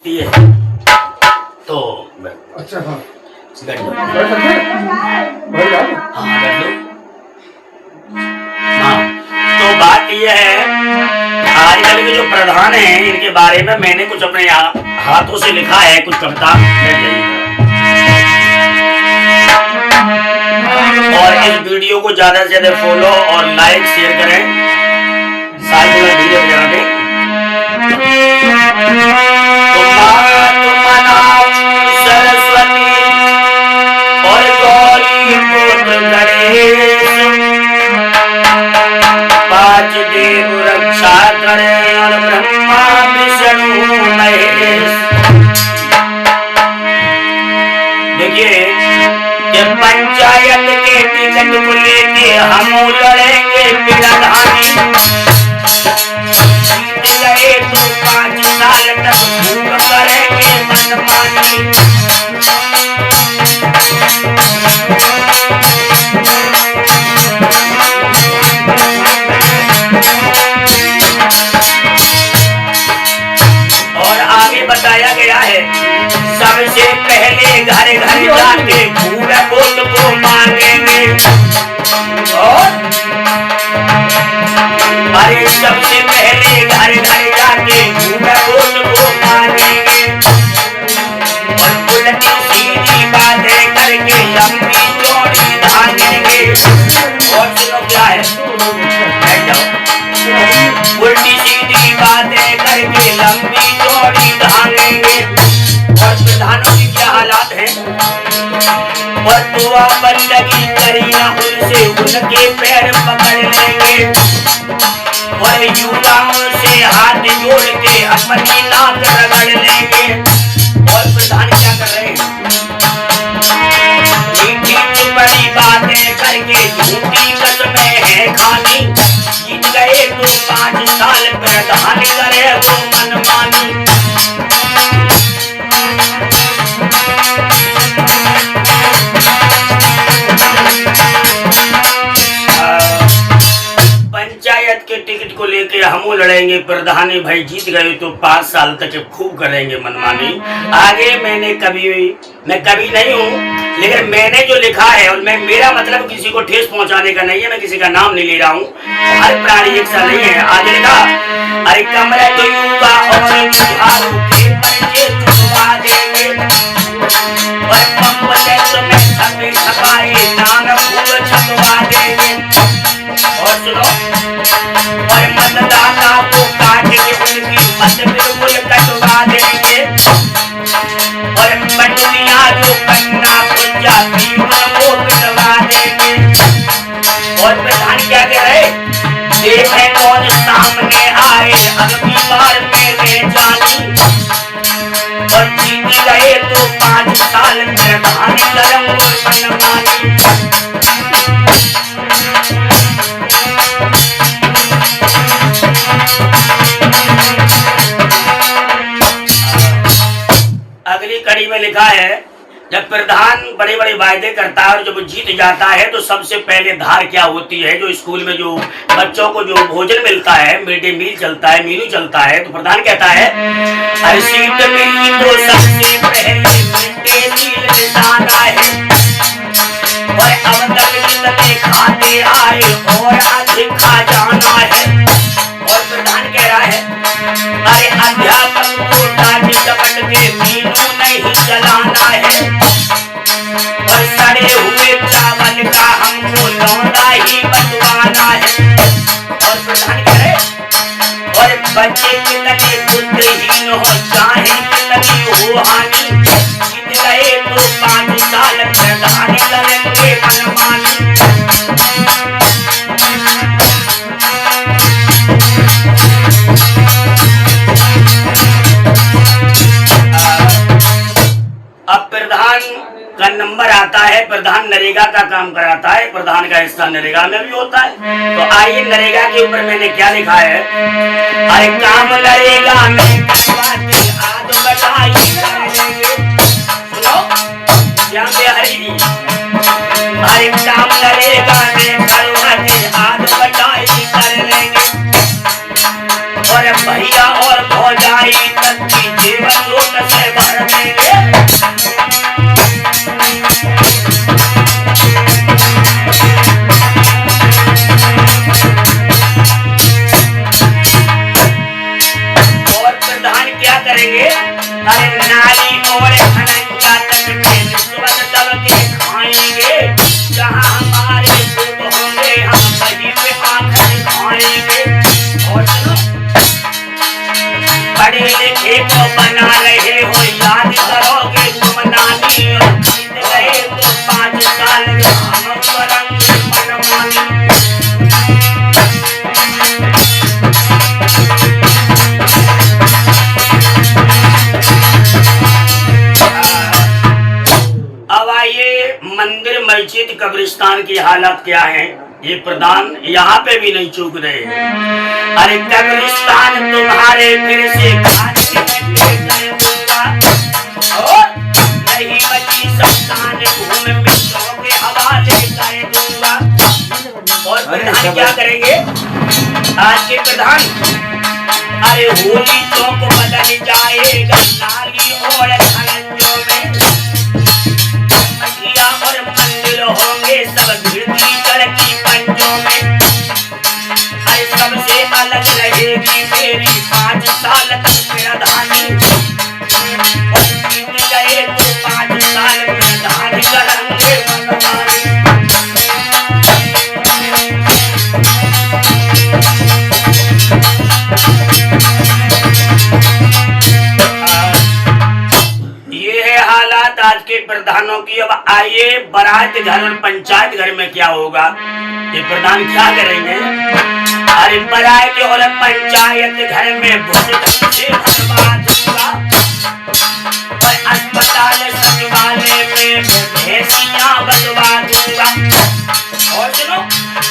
दिए तो अच्छा हाँ बैठ लो। बैठ सकते हैं? बैठ जाओ। हाँ बैठ लो। हाँ तो बात यह है, आजकल के जो प्रधान हैं इनके बारे में मैंने कुछ अपने हाथों से लिखा है कुछ कविता। और इस वीडियो को ज्यादा से ज्यादा फॉलो और लाइक शेयर करें, साथ में वीडियो बजा दें। सरस्वती और गौरी पुत्र गणेश, पांच देव रक्षा करें और ब्रह्मा विष्णु महेश। देखिए कि पंचायत के टिकट को लेके हम लड़ेंगे प्रधानी, जीत गए तो 5 साल तक भूख करेंगे मनमानी। और आगे बताया गया है, सबसे पहले घर घर जाके फूल वोट को मांगेंगे। और अरे सबसे पहले घर घर जाके फूल वोट को मांगेंगे। और उल्टी सीधी बातें करके लंबी चौड़ी भागेंगे। और सुनो क्या है, बैठ जाओ। उल्टी सीधी बातें करके लंबी चौड़ी भागेंगे। और प्रधानों की क्या हालात है, और दुआ बंदगी करी ना उनसे उनके पैर पकड़ लेंगे। और युवाओं से हाथ जोड़ के अपनी नाक रगड़ लेंगे। और प्रधान क्या कर रहे हैं, मीठी बड़ी बातें करके झूठी कसमें है खानी। जीत गए तो 5 साल प्रधान करे वो मनमानी। पंचायत के टिकट को लेके हम लड़ेंगे प्रधानी, भाई जीत गए तो 5 साल तक खूब करेंगे मनमानी। आगे मैं कभी नहीं हूँ, लेकिन मैंने जो लिखा है, और मेरा मतलब किसी को ठेस पहुंचाने का नहीं है, मैं किसी का नाम नहीं ले रहा हूँ। हर प्राणी एक सा नहीं है। आगे लिखा, अरे कमरे तो युवा और झाड़ू के पंजे छुपा देंगे। और पंचायत में छपे छपाए नाम खूब छपवा देंगे। और सुनो, और मतदाता को काट के उनकी मत बिल्कुल कटवा देंगे। और पटुनिया जो कन्ना पुंजा थी उनको पिटवा देंगे। और प्रधान क्या कह रहे, देखें कौन सामने आए अगली बार मेरे जानी। और जीत गए तो 5 साल प्रधान करूंगा मनमानी। अगली कड़ी में लिखा है, जब प्रधान बड़े बड़े वायदे करता है और जब जीत जाता है तो सबसे पहले धार क्या होती है, जो स्कूल में जो बच्चों को जो भोजन मिलता है, मिड डे मील चलता है, मेनू चलता है, तो प्रधान कहता है, अरे सीट मिली तो सबसे पहले मिड डे मील निशाना है। और अब तक जितने खाते आए और अधिक खा जाना है। और प्रधान कह रहा है, अरे अध्यापक को डांट चपट के मीनू नहीं चलाना है। और सड़े हुए चावल का हमको लौंडा ही बंटवाना है। और प्रधान कह रहे, और बच्चे कितने बुद्धिहीन हो चाहे कितनी हो हानि, जीत गए तो 5 साल प्रधान करेंगे मनमानी। अब प्रधान का नंबर आता है, प्रधान नरेगा का काम कराता है, प्रधान का हिस्सा नरेगा में भी होता है। तो आइए नरेगा के ऊपर मैंने क्या लिखा है, अरे काम नरेगा में आद बटाई कर लेंगे। सुनो श्याम बिहारी जी, अरे काम नरेगा में करवाने आद बटाई कर लेंगे। और भैया और भौजाई तक की जीवन लोक करेंगे? अरे नाली और खनंजा तक में रिश्वत सबके खाएंगे, जहाँ हमारे दूध होंगे हम वहीं पे आकर खाएंगे। और सुनो, पढ़े लिखे को बना रहे हो, याद करोगे तुम नानी, और जीत गए तो 5 साल में हम करेंगे मनमानी। अब आइए मंदिर मस्जिद कब्रिस्तान की हालत क्या है, ये प्रधान यहाँ पे भी नहीं चूक रहे हैं। अरे कब्रिस्तान तुम्हारे फिर से खाने कर दूंगा, और नहीं बची शमशान भूमि मित्रों के हवाले कर दूंगा। और प्रधान क्या करेंगे आज के प्रधान? अरे होली चौक बदल जाएगा नाली और खनंजों में, मठिया और मंदिर होंगे सब गिरती चढ़ती पंजों में। अरे सबसे अलग रहेगी मेरी 5 साल तक प्रधानी, और बीत गए तो 5 साल प्रधान करेंगे मनमानी। ये है हालात आज के प्रधानों की। अब आइए बारात घर और पंचायत घर में क्या होगा, ये प्रधान क्या करेंगे? अरे बारात और पंचायत घर में भुजन से भरवा दूंगा, और अस्पताल सचिवालय में भैंसियां बजवा दूंगा। और सुनो,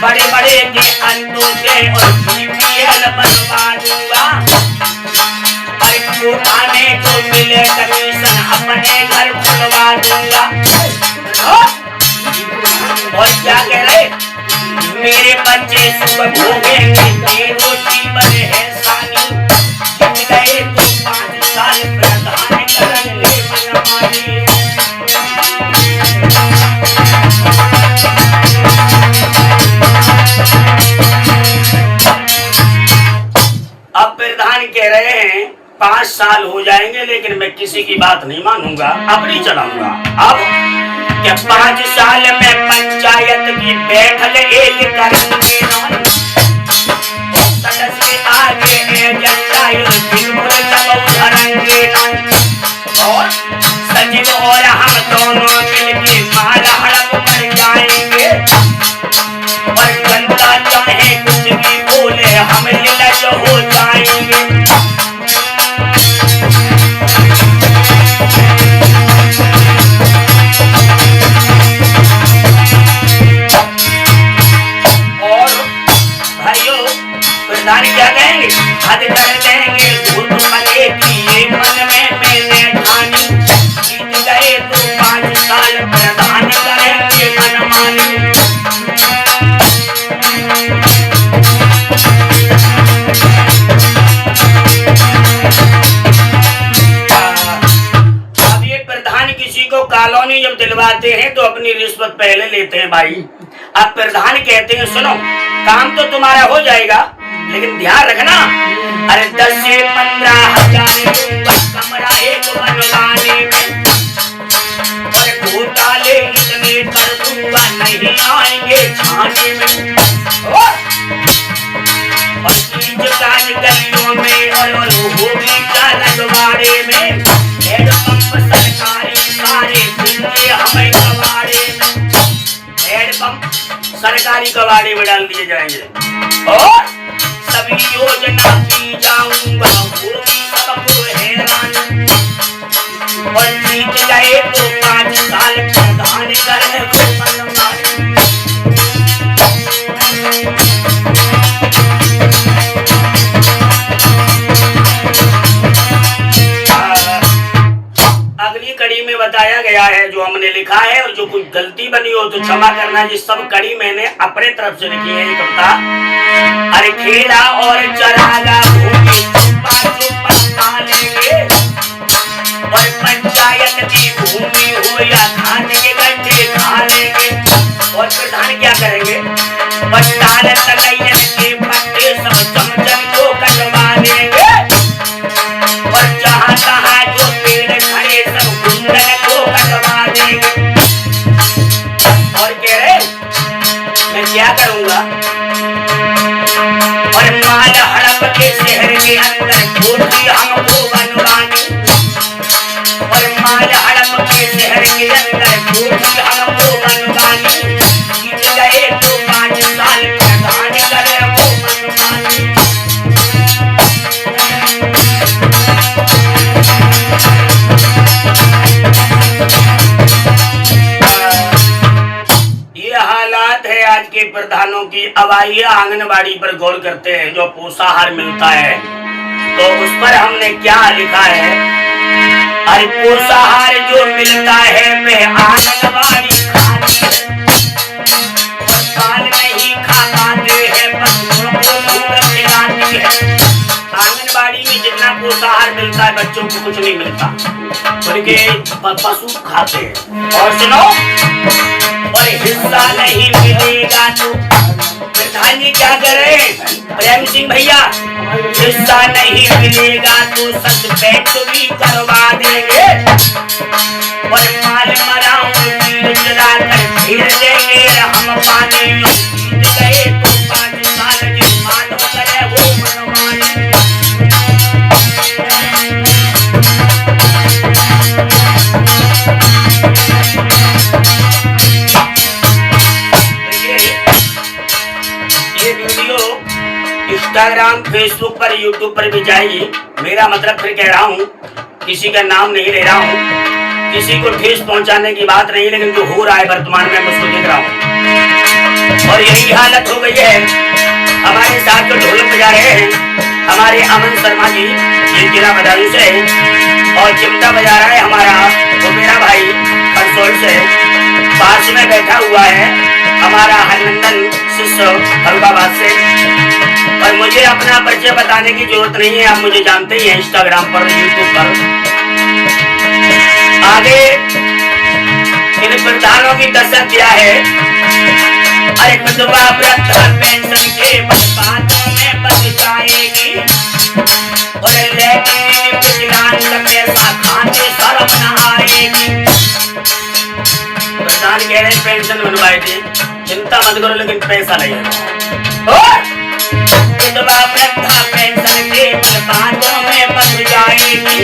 बड़े बड़े के अंडों के और बीपीएल बनवा दूंगा, और थाने को मिले कमीशन अपने घर खुलवा दूंगा। और क्या कह रहे? मेरे बच्चे सुबह भोगेंगे तेरो जीवन है सानी, जीत गए तो 5 साल प्रधान करेंगे मनमानी। अब प्रधान कह रहे हैं 5 साल हो जाएंगे लेकिन मैं किसी की बात नहीं मानूंगा, अपनी चलाऊंगा। अब क्या 5 साल में पंचायत की बैठक एक करेंगे ना, सदस्य आगे एजेंडा बिल्कुल सब उधरेंगे ना, और सचिव और हम दोनों मिलके माल हड़प कर जाएंगे, और जनता चाहे कुछ भी बोले हम निलज हो जाएंगे। प्रधान क्या कहेंगे? हद कर देंगे झूठ मले की ये मन में मैंने ठानी, जीत गए तो 5 साल प्रधान करेंगे मनमानी। अब ये प्रधान किसी को कॉलोनी जब दिलवाते हैं तो अपनी रिश्वत पहले लेते हैं भाई। अब प्रधान कहते हैं सुनो, काम तो तुम्हारा हो जाएगा लेकिन ध्यान रखना, अरे 10 से 15 हजार दूंगा कमरा एक बनवाने में, और घोटाले इतने कर दूंगा नहीं आएंगे छाने में, और चीज काज गलियों में और होगी का रजवाड़े में, हेडपंप सरकारी सारे देंगे हमें कबाड़े में, हेडपंप सरकारी कबाड़े में डाल दिए जाएंगे, और सभी योजना की जाऊंगा होगी सबको हैरान, और जीत गए तो 5 साल प्रधान करने को मनमानी। अगली कड़ी में बताया गया है जो हमने लिखा है, और जो कुछ गलती बनी हो तो क्षमा करना, ये सब कड़ी मैंने अपने तरफ से लिखी है। ये कविता, अरे खेड़ा और चरागा भूमि चुप्पा चुप्पा पालेंगे, और पंचायत की भूमि हो या खाने के गड्ढे खा लेंगे, और प्रधान क्या करेंगे? बट्टाल तलैयन के पट्टे सब चमचन को कटवा देंगे, और जहाँ प्रधानों की। अब आइए आंगनबाड़ी पर गौर करते हैं। जो पोषाहार मिलता है तो उस पर हमने क्या लिखा है। अरे पोषाहार जो मिलता है वह आंगनबाड़ी खाती है, और बाल नहीं खा पाते हैं, बच्चों को दूध खिलाती है। आंगनबाड़ी में जितना पोषाहार मिलता है बच्चों को कुछ नहीं मिलता, बल्कि पशु खाते हैं। और सुनो, और हिस्सा नहीं मिलेगा तो प्रधान जी क्या करें प्रेम सिंह भैया, हिस्सा नहीं मिलेगा तो सस्पेंड भी करवा देंगे, और माल मराऊ तीर चला कर फिर देंगे हम पानी। जीत गए तो 5 साल जुर्माना करे वो मनमानी। इंस्टाग्राम, फेसबुक पर, यूट्यूब पर भी जाएगी। मेरा मतलब फिर कह रहा हूँ, किसी का नाम नहीं ले रहा हूँ, किसी को ठेस पहुंचाने की बात नहीं, लेकिन जो हो रहा है वर्तमान में मुझको देख रहा हूँ। और यही हालत हो गई है। हमारे साथ जो ढोलक बजा रहे हैं हमारे अमन शर्मा जी, ये जिला बदायूं से, और चिमटा बजा रहा है हमारा तो मेरा भाई खरसोल से। पास में बैठा हुआ है हमारा हरनंदन शिष्य फरुखाबाद से। और मुझे अपना परिचय बताने की जरूरत नहीं है, आप मुझे जानते ही हैं इंस्टाग्राम पर, यूट्यूब पर। आगे इन प्रधानों की दशा क्या है। अरे विधवा वृद्धा पेंशन के बातों में बच जाएगी, और लेकिन विकलांग का पैसा खाते शर्म न आएगी। प्रधान कह रहे पेंशन बनवाए थे, चिंता मत करो लेकिन पैसा नहीं है। विधवा वृद्धा पेंशन के बातों में बच जाएगी,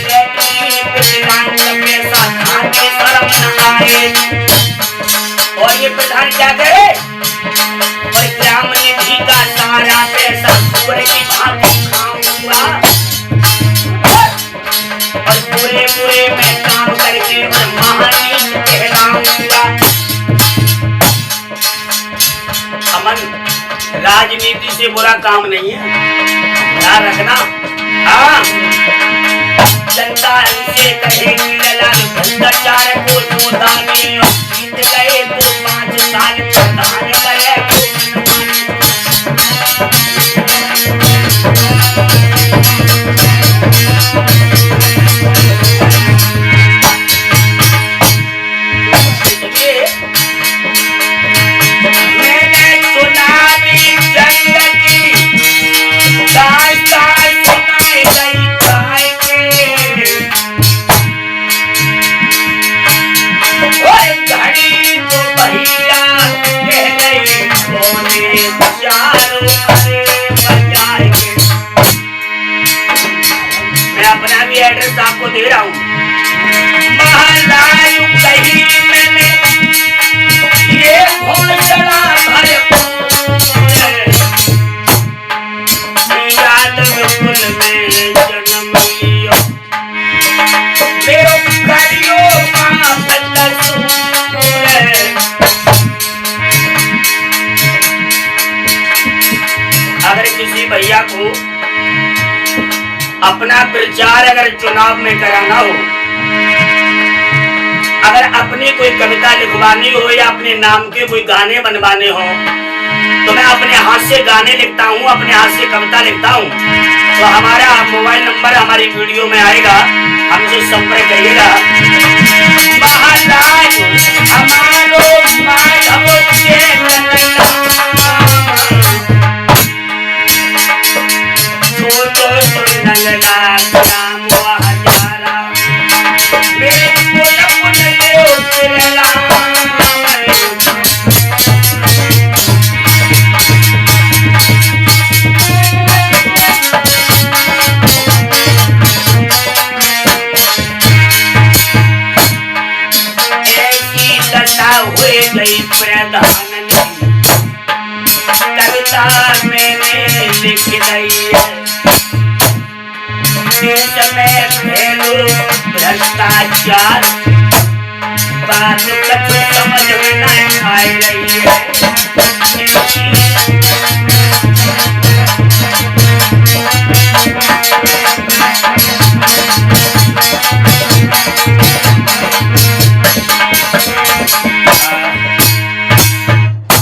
लेकिन विकलांग का पैसा खाते शर्म न आएगी। और ये प्रधान क्या करे, और ग्राम निधि का सारा पैसा पूरे की भांति खाऊंगा, और पूरे पूरे में काम करके और महानीत कहलाऊंगा। अमन, राजनीति से बुरा काम नहीं है, ध्यान रखना। हाँ, जनता हमसे कहेगी ललाल भ्रष्टाचार को जोदानी, और जीत गए तो 5 साल प्रधान करे तो एड्रेस आपको दे रहा हूँ। महालायु कहीं मैंने ये घोषणा यादव कुल में जन्म लिया, मेरे करियो माँ बदसूर। अगर किसी भैया को अपना प्रचार अगर चुनाव में कराना हो, अगर अपनी कोई कविता लिखवानी हो या अपने नाम के कोई गाने बनवाने हो, तो मैं अपने हाथ से गाने लिखता हूँ, अपने हाथ से कविता लिखता हूँ। तो हमारा मोबाइल नंबर हमारी वीडियो में आएगा, हमसे संपर्क करिएगा। कविता मैंने लिख दी है, देश में फैलो भ्रष्टाचार, बात कछु समझ में नहीं आ रही है।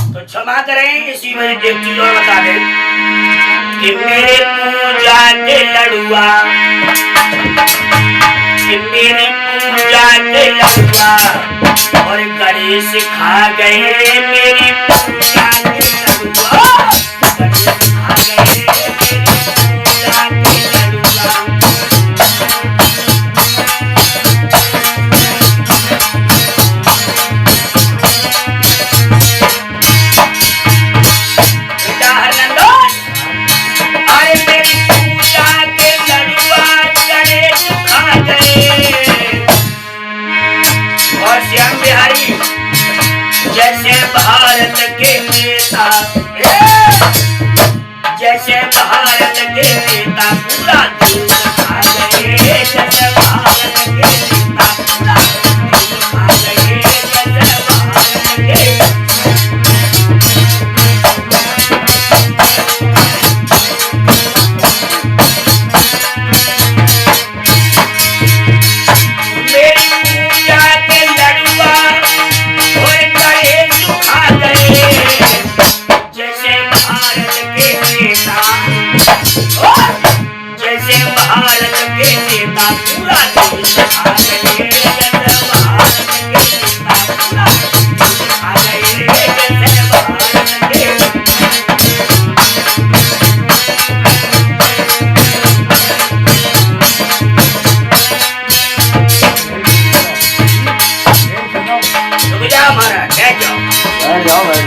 तो क्षमा करें, इसी में एक चीज और बता दें कि मेरे पूजा के लड़ुआ, कि मेरी पूजा के लड़ुआ और गणेश खा गए मेरी पूजा के लड़ुआ, गणेश खा गए मेरी पूजा के लड़ुआ। अरे मेरी पूजा के लड़ुआ गणेश खा गए। और श्याम बिहारी जैसे भारत के नेता, जैसे भारत के नेता पूरा देश खा गए, जैसे भारत के नेता पूरा देश खा गए, जैसे भारत के मेरी पूजा के लड़ुआ और गणेश खा गए। जैसे भारत के नेता, जैसे भारत के नेता पूरा देश खा गए, जैसे भारत के नेता पूरा देश खा गए, जैसे भारत के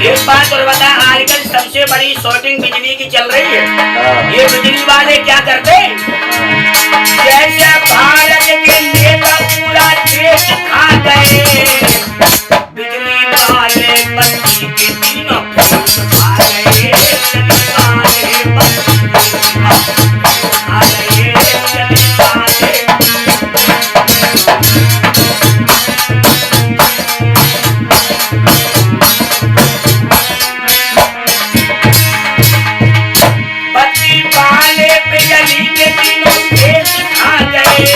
एक बात और बता, आजकल सबसे बड़ी शॉर्टिंग बिजली की चल रही है। ये बिजली वाले क्या करते हैं, जैसे भारत के नेता पूरा देश खा गए, बिजली वाले बत्ती के तीनों खा गए, बिजली वाले बत्ती के खा गए, बिजली वाले बिजली के तीनों देश खा गए,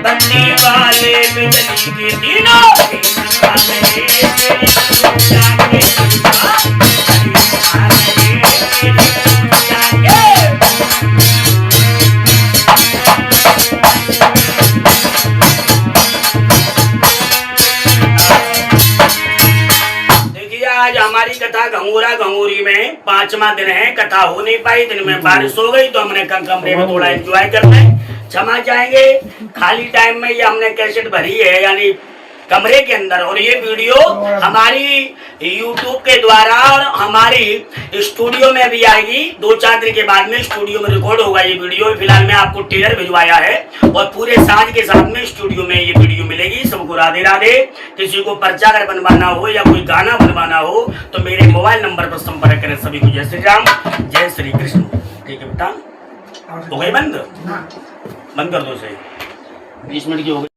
बत्ती वाले बिजली के तीनों देश खा गए, मेरी पूजा के लड़ुआ गणेश खा गए, मेरी पूजा के। देखिए आज हमारी कथा घंगोरा घंगोरी में 5वां दिन है, कथा हो नहीं पाई, दिन में बारिश हो गई तो हमने कमरे में थोड़ा एंजॉय करना है, क्षमा चाहेंगे। खाली टाइम में ये हमने कैसेट भरी है यानी कमरे के अंदर, और ये वीडियो हमारी YouTube के द्वारा और हमारी स्टूडियो में भी आएगी। 2-4 दिन के बाद में स्टूडियो में रिकॉर्ड होगा ये वीडियो। फिलहाल मैं आपको टेलर भिजवाया है और पूरे साज के साथ में स्टूडियो में ये वीडियो मिलेगी। सबको राधे राधे। किसी को पर्चा अगर बनवाना हो या कोई गाना बनवाना हो तो मेरे मोबाइल नंबर पर संपर्क करें। सभी को जय श्री राम, जय श्री कृष्ण। ठीक है बेटा, हो गई बंद? बंद कर दो सही, 20 मिनट की हो गई।